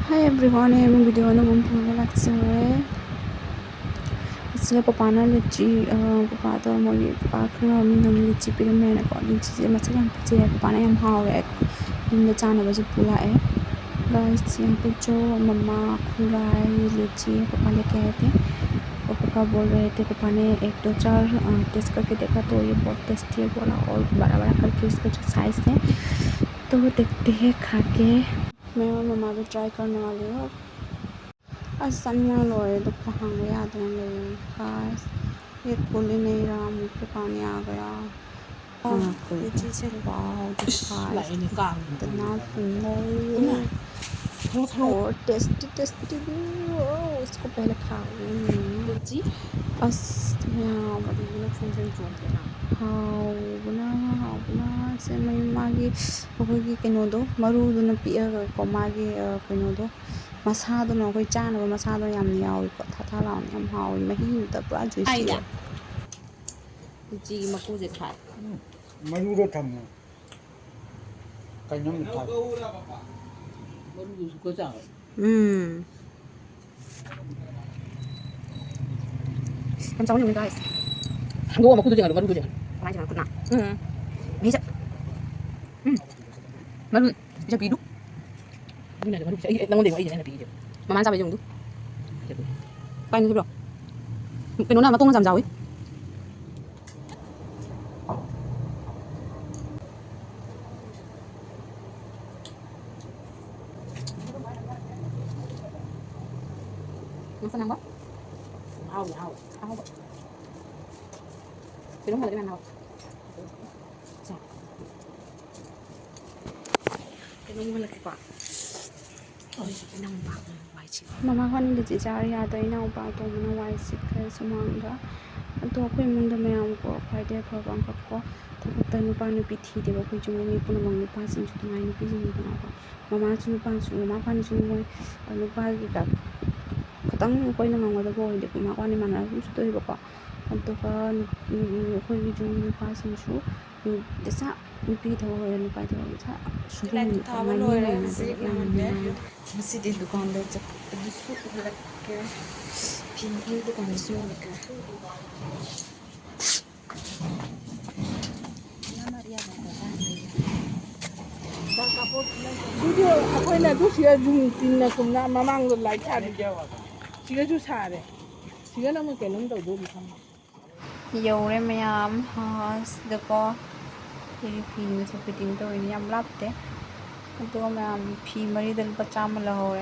Hi everyone, I'm video na bumpulo lakse. Sila papana lichi papa to mogi papa khna mi nang lichi pir me na ko lichi je ma chang che papana yam haw ek nim cha na ba ju pula e guys यहाँ पे जो मम्मा खुला है ये लिची पापा लेके आए थे और पापा बोल रहे थे पापा ने 1 2 4 टेस्ट करके देखा तो ये बहुत टेस्टी है बोला और बड़ा बड़ा करके इसका जो साइज़ है तो देखते हैं खा के मैं और मम्मा भी ट्राई करने वाली हूँ आज सनिया लोए तो कहाँ गया था खास ये खुल ही नहीं रहा मुँह पे पानी आ गया ये चीज़ है इतना सुंदर और टेस्टी टेस्टी भी इसको पहले खाऊंगी बस हाउबना से मागी अखोगी कइनोदो मरुदुना पिअगको मागी कइनोदो मसादुना अखोई चानबा मसादो यामना याविको थाथा लाउना याम हाउई महीनुता पुरा जुइसी लीची मकूजे खाए मरुदो थम्मो कइनम था मरुद को चाव kan cháu nhiều guys ngô mà cũng tôi mरुद tôi mai jangan kena bisa mरुद bisa biduk ini ada mरुद saya nang ndeng ai này bị mama sao bây giờ tu quay nữa rồi cái nó nào mà tung nó giảm dầu ấy nó phân năng quá ao ao cái đúng là cái nào cái đúng là cái quả cái năng bạc vài triệu mama con đi chị cha ra tới nào bạc tôi nó vài xịt cái số mang đó tôi quên mong đam mê của phải để phải bằng cấp có thật tay nó bao nhiêu bị thi để bảo quên chúng mình cũng mong nó bao sinh chúng ngày nó bị gì đó mama chúng nó bao chúng mama quan chúng nó bao cái cả khතang कोई ना मांगो तो वो ही देखो माँ को नहीं माना कुछ तो ही बका तो का कोई भी जो मेरे पास है शो जैसा नुपी था वो है नुपा था वो था शुरू था वो लोग हैं सिर्फ ना मतलब मस्जिद दुकान दे जब दूसरों लग के फिर दुकान से लगा video akwai na duk shiga jun tin na kuma mamang lo lai ta di shiga ju sa de shiga na mu ke nam do do di sam dầu đây mày được có thì phim sẽ phải tìm tôi nhắm lắp thế tôi mà phim mà đi đến 100 mà lâu rồi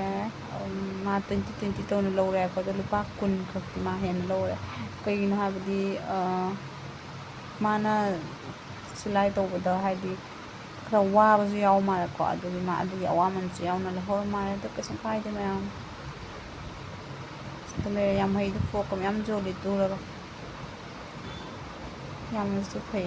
mà 20 tôi nó lâu rồi có tôi lúc bác kun cực mà hiện lâu rồi cái nó hay đi mà nó slide tôi bây giờ hay đi khâu qua bao nhiêu mà có được mà được qua mình chỉ ao là thôi mà được cái xong khai thế mà tôi lấy em hay được phô cầm em vô để tu rồi em sẽ phải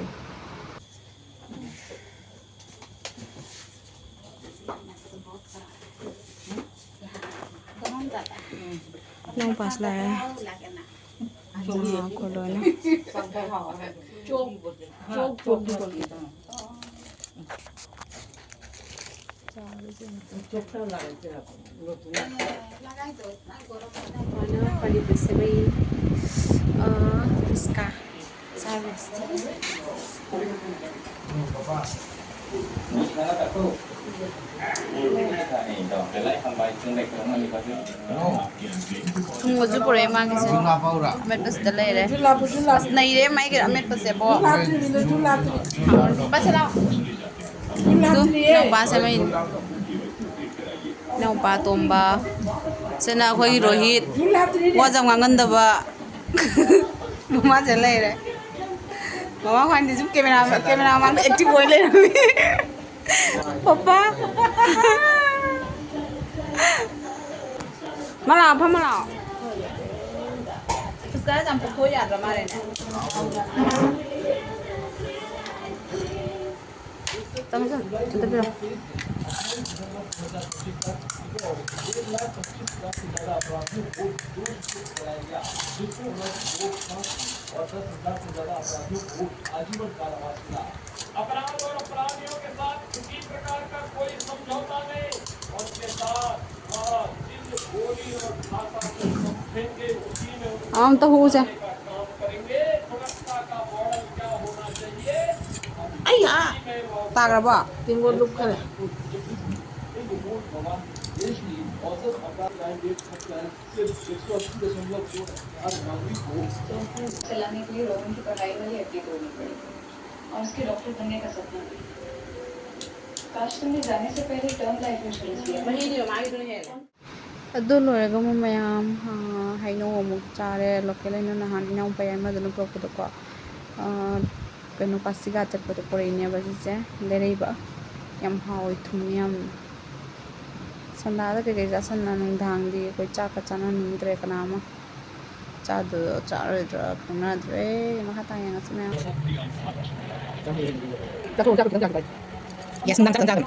nông pas là kalau na Pali bersebay Fiska Service Tunggu jupur emang gitu. Met pas dalai deh. Pas naik deh, mai kira met pas sebo. Pas lah. Tu, nang pas sama ini. Nang pas tomba. Sana koi rohit. Wajah ngangan daba. Mama dalai deh. Mama kan di sini kamera mang aktif boleh. Papa. Malah apa malah? Sekarang sampai koyak kemarin. Sama-sama, kita bilang. अपराध और अपराधियों के साथ किसी प्रकार का कोई समझौता नहीं, उनके साथ तो हो से अय्या ताग्रबा tinggo look खरे चलाने के लिए रोहन की पढ़ाई वाली हड्डी तोड़नी पड़ी और उसके डॉक्टर बनने का सपना भी काश तुमने जाने से पहले टर्म लाइफ इंश्योरेंस लिया मही दियो मागी दुने हे अदु लोयगा मु मयाम हाइनो अमुक चारे लोकल इन नहान इनाउ पय अमदन प्रोपदो को कनो पासिगा चटपदो परेने बजिसे लेरेबा यम हाओ थुमियम संदादा के जासन नुंधांगदी कोई चाका चाना निंद्रे कनामा चादो चारद्रा खनाद्रे मखा तायंग असमे जातो जातो yes nang jago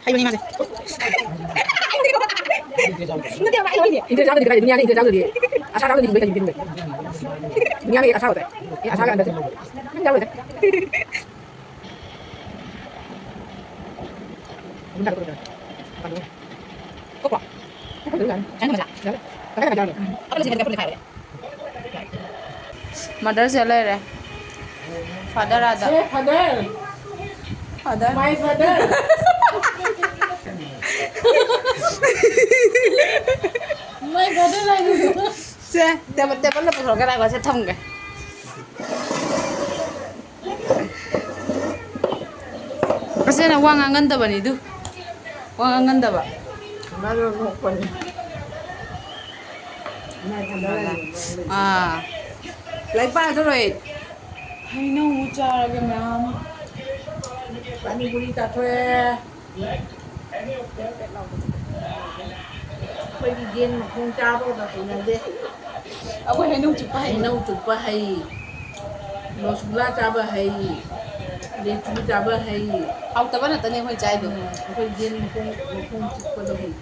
hayo ni mase nggak dia main ini jago di dunia ini jago di asal jago di dunia ini asal deh ya asal kan jago deh bentar bentar kok jangan masak apa sih mereka perlu kayak mother चले रे father आदा eh father father my father my father lagi से table table ले पकड़ के रखो से थम के से ना वांग अंगन दबा नी दु वांग अंगन दबा baru nukun लाइक पाना तो रोई हाय नो मुचा लगे ma'am pani puri ta thuê quay đi điên mà không cha đâu là phải làm gì अब है no चुपा hay nấu chụp ba hay nấu súp la cha ba hay để chú cha ba hay अब तब ना तने होई जाए दो quay điên mà không chụp qua đâu hết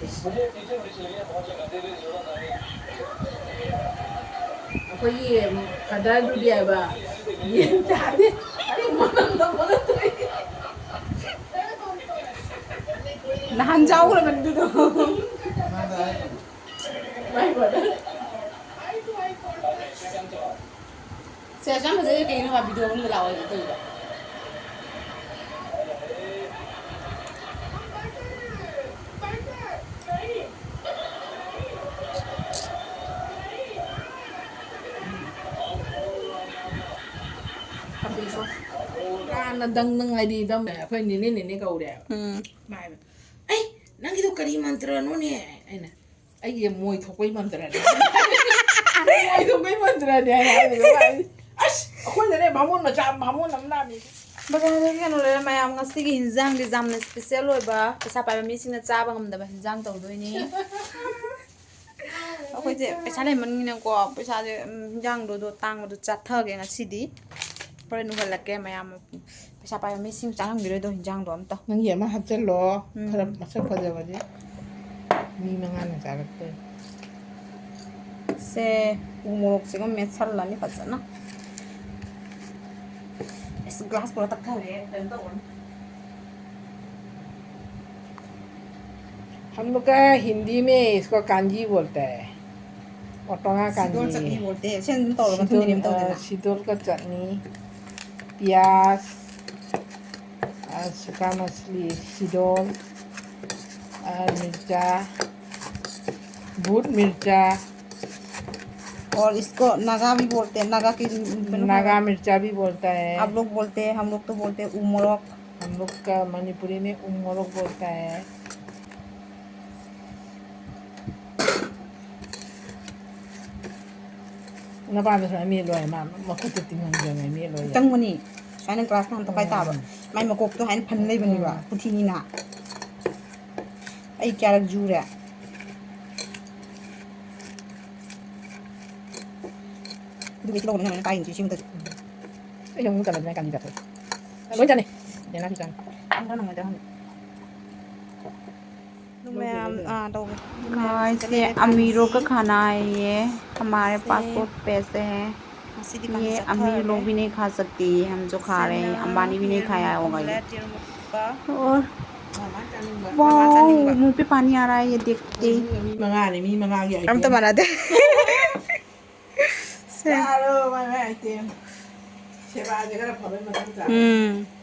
quay gì cả đời đu đi ba điên cha đi अरे मन đâu có được नहान जाओ ना मैं दो May father से जाम से कहीं ना वीडियो में लाओ तो na dang nang ai đi đâu nè phải nhìn nhìn câu đẹp mai ấy nang itu kari mantra no nè ai nè ai gì môi thuộc cái mantra nè môi thuộc cái mantra nè ai akhoi nè mamun mà chạm mamun nằm nam đi बजारे के नोले मयाम ngasi gi hinjang di jam na special oi ba pesa pa mi sing na cha ba ngam da ba hinjang tau doi ni अखोइ जे पैसा ले मन नि को पैसा जे hinjang do do tang do cha tha ge ngasi di pore nu hal ke mयाम पैसा pa mi sing chang gi do hinjang do am ta nang ye ma hap chen lo khara ma sa pa ja ba ji mi mangan na cha ke से उमोक से में छल लानी फजना इस glass पर तक खावे तम तो हम लोग का हिंदी में इसको कांजी बोलते हैं ओटोंगा सिदोल चटनी कांजी बोलते हैं सेन तो लगा तुम निम तो देना सिदोल का चटनी प्याज सूखा मछली सिदोल मिर्चा भूत मिर्चा और इसको नागा भी बोलते हैं नागा की नागा मिर्चा भी बोलता है आप लोग बोलते हैं हम लोग तो बोलते हैं उमरोक हम लोग का मणिपुरी में उमरोक बोलता है ना पास में मी लोय मा खुद तिंगन जो में मी लोय चंग मनी साइन ग्लास नाम तो काय ताब मैं मकोक तो हाइन फन ले बनी बा पुथी नि ना आई क्या रख jure du cái lô này nó tay chỉ xin được cái giống cái này càng gì thôi mới chân này để nó đi chân nó nằm ở đó guys ये अमीरों का खाना है ये हमारे पासपोर्ट पैसे हैं ये अमीर लोग भी नहीं खा सकती हम जो खा रहे हैं अंबानी भी नहीं खाया होगा ये और मामा चानिंग बा वाओ मुंह पे पानी आ रहा है ये देखते मी मंगा मी मंगा के हम तो बना दे Claro, mamá, este. Se va a llegar a poner más.